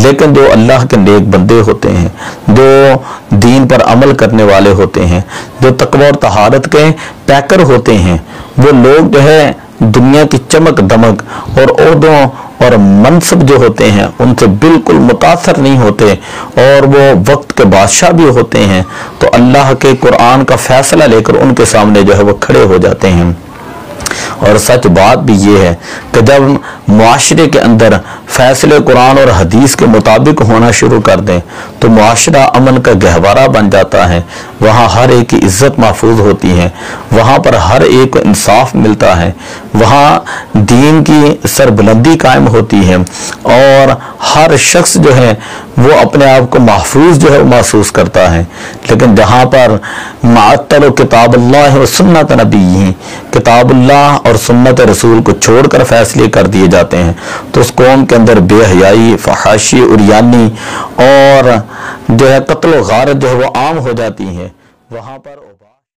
لیکن جو اللہ کے نیک بندے ہوتے ہیں، جو دین پر عمل کرنے والے ہوتے ہیں، جو تقوی اور طہارت کے پیکر ہوتے ہیں، وہ لوگ جو ہے دنیا کی چمک دمک اور عہدوں اور منصب جو ہوتے ہیں ان سے بالکل متاثر نہیں ہوتے، اور وہ وقت کے بادشاہ بھی ہوتے ہیں، تو اللہ کے قرآن کا فیصلہ لے کر ان کے سامنے جو ہے وہ کھڑے ہو جاتے ہیں۔ اور سچ بات بھی یہ ہے کہ جب معاشرے کے اندر فیصلے قرآن اور حدیث کے مطابق ہونا شروع کر دیں تو معاشرہ امن کا گہوارہ بن جاتا ہے، وہاں ہر ایک کی عزت محفوظ ہوتی ہے، وہاں پر ہر ایک کو انصاف ملتا ہے، وہاں دین کی سربلندی قائم ہوتی ہے، اور ہر شخص جو ہے وہ اپنے آپ کو محفوظ جو ہے محسوس کرتا ہے۔ لیکن جہاں پر معطل کتاب اللہ و سنت نبی، کتاب اللہ اور سنت رسول کو چھوڑ کر فیصلے کر دیے جاتے ہیں تو اس قوم کے اندر بے حیائی، فحاشی، عریانی اور جو ہے قتل و غارت جو ہے وہ عام ہو جاتی ہے۔ وہاں پر